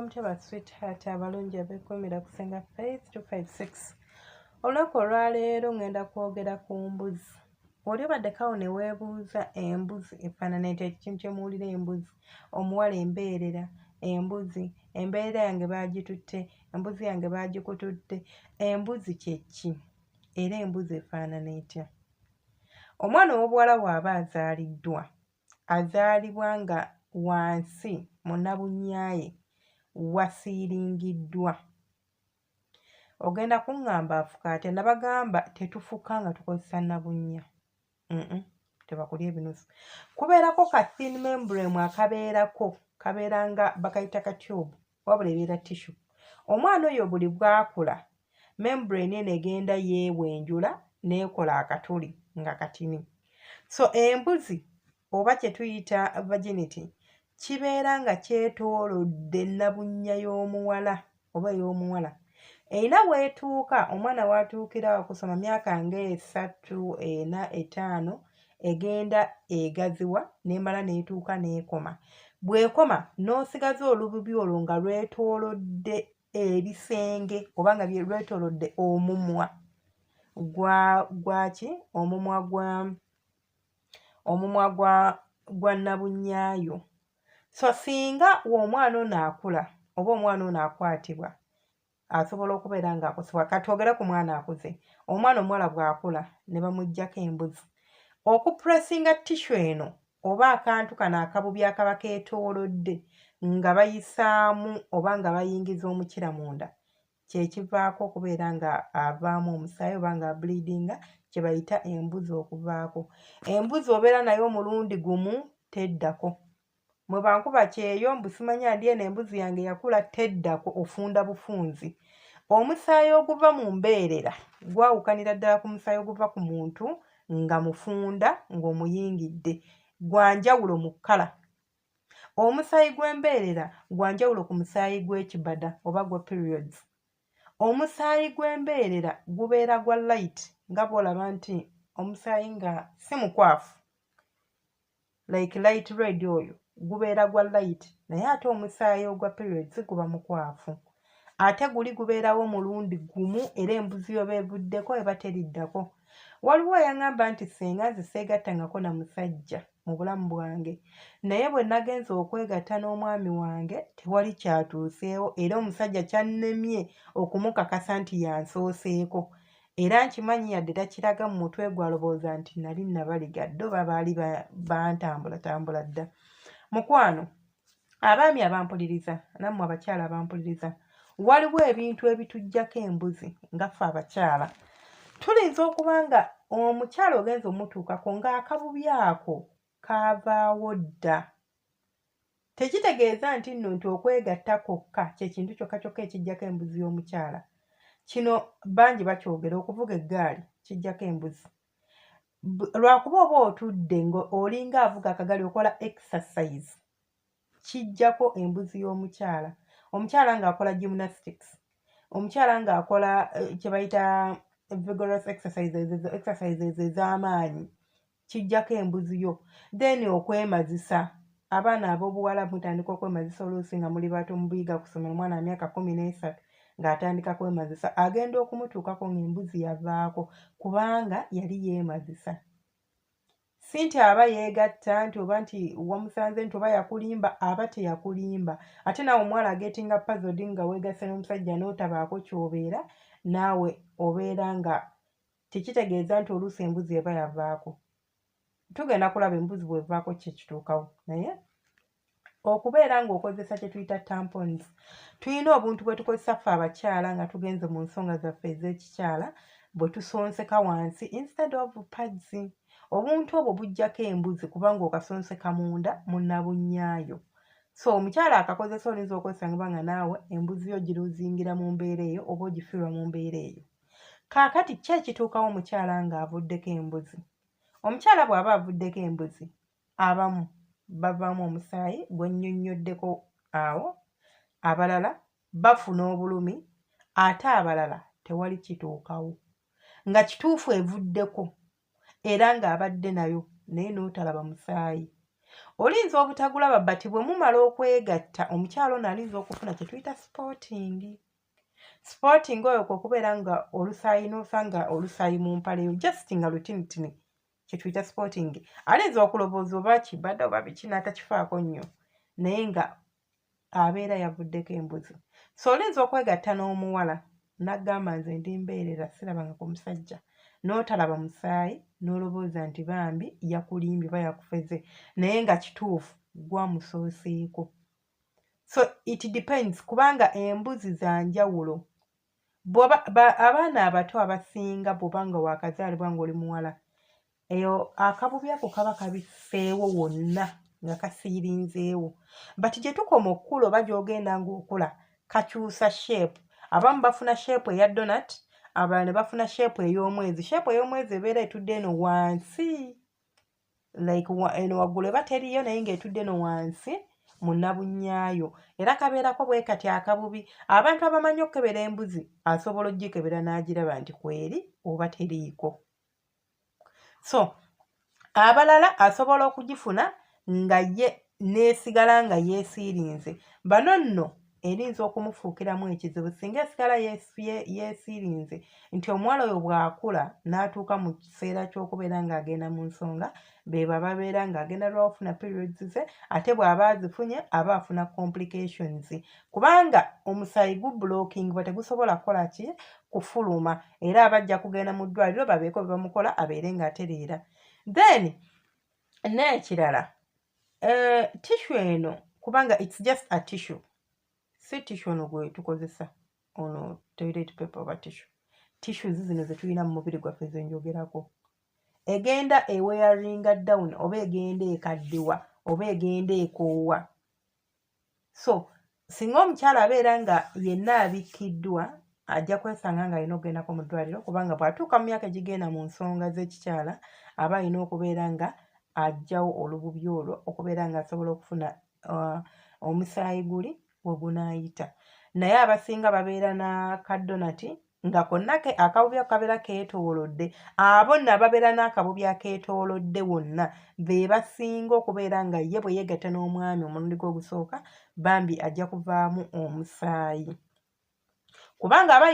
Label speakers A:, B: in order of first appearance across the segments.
A: Muteba Sweetheart abalungi abeekuumira kusenga Faith 256. Olunaku olwaleero ngenda kwogera ku mbuzi. Oli obaddeko awo ne weebuuza embuzi efaanana etya, ekintu kye muwulira embuzi, omuwala embeerera, embuzi, embeerera yange baagitutte, embuzi yange baagikututte, embuzi kye ki era embuzi efaanana etya? Omwana ow'obuwala bw'aba azaaliddwa, azaalibwa nga wansi mu nnabunnyaye wasiiringiddwa. Ogenda kuŋŋamba afuka atya? Nabagamba tetufuka nga tukozesa nnabunnya. Tebakulya ebinusu. Kubeerako ka thin membrane akabeerako, kabeera nga bakayita katyubu, wabula ebeera tissue. Omwana oyo buli bw'akula, membrane eno egenda yeewenjula n'ekola akatuli nga katini. So embuzi oba kye tuyita virginity kibeera nga kyetoolodde nnabunnya y'omuwala oba ey'omuwala. Erina w'etuuka, omwana w'atuukira okusoma myaka nga 3, 4, 5 egenda egaziwa n'emala n'etuuka n'ekoma. Bw'ekoma n'osigaza olububi olwo nga lwetoolodde ebisenge oba nga lwetoolodde omumwa gwaki? Omumwa gwa nnabunnyayo. So singa omwana ono akula oba omwana ono akwatibwa, asobola okubeera ng'akosebwa. Katwogere ku mwana akuze. Omwana omuwala bw'akula ne bamuggyako embuzi, okupuresinga tissue eno oba akantu kano akabubi akaba keetoolodde nga bayisaamu oba nga bayingiza omukira munda, kye kivaako okubeera nga avaamu omusaayi oba nga bleedinga, kye bayita embuzi okuvaako. Embuzi obeera nayo omulundi gumu teddako. Mwe bankuba kyeyo mbu simanya ndi eno embuzi yange yakula, teddako, ofunda bufunzi. Omusaayi oguva mu mbeerera gwawukanira ddala ku musaayi oguva ku muntu nga mufunda ng'omuyingidde, gwa njawulo mu kkala. Omusaayi gw'embeerera gwa njawulo ku musaayi gw'ekibada oba gwa periods. Omusaayi gw'embeerera gubeera gwa light nga bw'olaba nti omusaayi nga si mukwafu, like light red oyo gubeera gwa light, naye ate omusaayi ogwa periods guba mukwafu. Ate guli gubeerawo omulundi gumu era embuzi oba evuddeko eba teriddako. Waliwo eyaŋŋamba nti singa nze seegattangako na musajja mu bulamu bwange, naye bwe nagenze okwegatta n'omwami wange tewali kyatuuseewo era omusajja kyannemye okumukakasa nti yansooseeko. Era nkimanyi yadde takiraga mu mutwe gw'alowooza nti nali nabaligadde oba baali bantambulatambula dda. Mukwano, abaami abampuliriza, nammwe abakyala abampuliriza, waliwo ebintu ebituggyako embuzi nga ffe abakyala. Tulinza okuba nga omukyala ogenza omutuukako ng'akabubi ako kaavaawo dda. Tekitegeeza nti nno nti okwegatta kwokka kye kintu kyokka kyokka ekiggyako embuzi y'omukyala. Kino bangi bakyogera, okuvuga eggaali kiggyako embuzi. Lwakuba oba otudde ng'olinga avuga akagali okola exercise, kijjako embuzi y'omukyala. Omukyala ng'akola gymnastics, omukyala ng'akola kye bayita vigorous exercises ez'amaanyi, kijjako embuzi yo. Then okwemazisa, abaana ab'obuwala mutandika okwemazisa oluusi nga muli bato mubiyiga kusomera, omwana wa myaka 13 ng'atandika kwemazisa, agenda okumutuukako ng'embuzi yavaako kubanga yali yeemazisa. Si nti aba yeegatta nti oba nti wamusanze nti oba yakulimba, aba teyakulimba. Ate naawe omuwala agetinga puzzled nga weegasse n'omusajja n'otabaako ky'obeera, naawe obeera nga tekitegeeza nti oluusi embuzi eba yavaako. Tugenda kulaba embuzi bw'evaako kye kituukawo, naye okubeera ng'okozesa kye tuyita tampons. Tulina obuntu bwe tukozesa ffe abakyala nga tugenze mu nsonga zaffe ez'ekikyala bwe tusonseka wansi instead of pads. Obuntu obwo buggyako embuzi kubanga okasonseka munda mu nnabunnyayo. So omukyala akakozesa olinza okwesanga nga naawe embuzi yo giruzingira mu mbeera eyo oba ogifiirwa mu mbeera eyo. Kaakati ki ekituukawo omukyala ng'avuddeko embuzi? Omukyala bw'aba avuddeko embuzi, abamu bavaamu omusaayi gwe nnyonnyoddeko awo, abalala bafuna obulumi, ate abalala tewali kituukawo. Nga kituufu evuddeko era ng'abadde nayo naye n'otalaba musaayi. olinza obutagulaba bati bwe mumala okwegatta omukyalo ono alinza okufuna kye tuyita sporting oyo kwe kubeera nga olusaayi n'osanga olusaayi mu mpaleyo just nga lutinitini kye tuyita sporting alinza okulowooza oba kibadde oba biki n'atakifaako nnyo naye nga abeera yavuddeko embuzi so olinza okwegatta n'omuwala n'agamba nze ndi mbeerera sirabanga ku musajja n'otalaba musaayi n'olowooza nti bambi yakulimbye oba yakufeze naye nga kituufu gwamusooseeko so it depends kubanga embuzi za njawulo abaana abato abasinga bw'obanga waakazaalibwa ng'oli muwala eyo akabubi ako kaba kabifeewo wonna nga kasiirinzeewo bati gye tukoma okkula oba gy'ogenda ng'okula kakyusa shape abamu bafuna shape eya donut abalala ne bafuna shape ey'omwezi ebeera etudde eno wansi like eno waggulu eba teriyo naye ng'etudde eno wansi mu nnabunyaayo era kabeerako bwe kati akabubi abantu abamanyi okukebera embuzi asobola ogikebera n'agiraba nti kweri oba teriiko so abalala asobola okugifuna nga ye neesigala nga yeesiirinze bano nno erinza okumufuukiramu ekizibu singa esigala yeesiirinze nti omuwala oyo bw'akula n'atuuka mu kiseera ky'okubeera ng'agenda mu nsonga be babeera ng'agenda lwafuna periods ze ate bw'aba azifunye aba afuna complications kubanga omusaayi gubulookingibwa tegusobola kukola ki kufuluma era abajja kugenda mu ddwaliro babeeko bye bamukola abeere ng'atereera then n'ekirala tissue eno kubanga it's just a tissue si tissue ono gwe tukozesa ono toilet paper oba tissues zino ze tulina mu mubiri gwaffe ze njogerako egenda ewearinga down oba egenda ekaddiwa oba egenda ekoowa so singa omukyala abeera nga yenna abikkiddwa ajja kwesanga nga alina okugendako mu ddwaliro kubanga bw'atuuka mu myaka egigenda mu nsonga z'ekikyala aba alina okubeera nga ajjawo olububi olwo okubeera nga asobola okufuna omusaayi guli we gunaayita naye abasinga babeera n'akadonati nga konna akabubi akabeera keetoolodde abo nno ababeera n'akabubi akeetoolodde wonna be basinga okubeera nga ye bwe yeegatta n'omwami omulundi gwe ogusooka bambi ajja kuvaamu omusaayi kubanga aba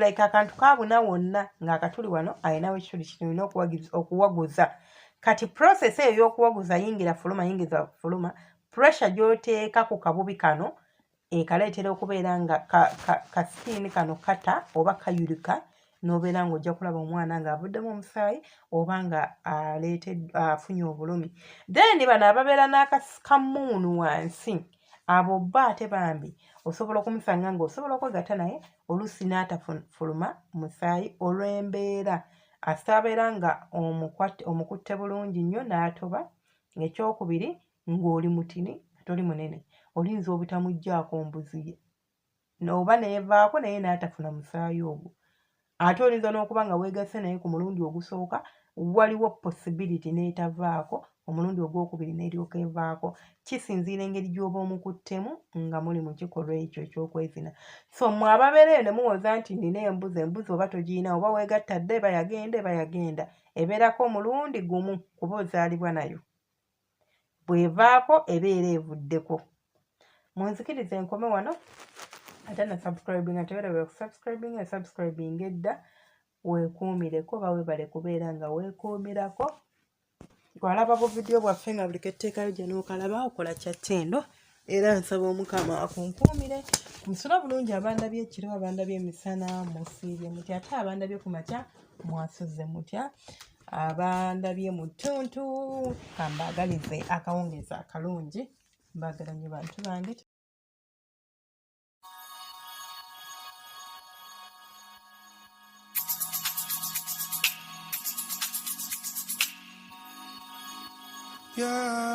A: like akantu kaabuna wonna ng'akatuli wano alinawo ekituli kirina okuwaguza kati process eyo y'okuwaguza yingira fuluma pressure gy'oteeka ku kabubi kano ekaleetera okubeera nga kasikiini kano kata oba kayulika n'obeera ng'ojja kulaba omwana ng'avuddemu omusaayi oba nga afunye obulumi then bano ababeera n'akamuunu wansi abo bba ate bambi osobola okumusanga ng'osobola okwegatta naye oluusi n'atafuluma musaayi olw'embeera asabeera nga omukutte bulungi nnyo n'atoba ekyokubiri ng'oli mutini toli munene olinza obutamuggyako mbuzi oba neevaako naye n'atafuna musaayi ogwo ate olinza n'okuba nga weegase naye ku mulundi ogusooka waliwo possibility n'etavaako omulundi ogwokubiri n'eryoka evaako kisinziira engeri gy'oba omukuttemu nga muli mu kikolwa ekyo ekyokwezina so mmwe ababeera eyo ne muwoza nti nina embuzi oba togiyina oba weegattadde eba yagenda ebeerako omulundi gumu kuba ozaalibwa nayo bw'evaako ebeera evuddeko munzikirize enkome wano ate na subscribing teweerewe kusubscribing subscribing edda weekuumireko oba weebale kubeera nga weekuumirako walaba bu vidiyo bwaffe nga buli ketteekayo gye n'okalaba okola kyattendo era nsaba omukama akunkuumire musula bulungi abandabye ekiro abandabye emisana musiibye mutya ate abandabye ku makya mwasuze mutya abandabye mu ttuntu kambaagalize akawungeezi akalungi mbaagala nnyo bantu bange. Yeah.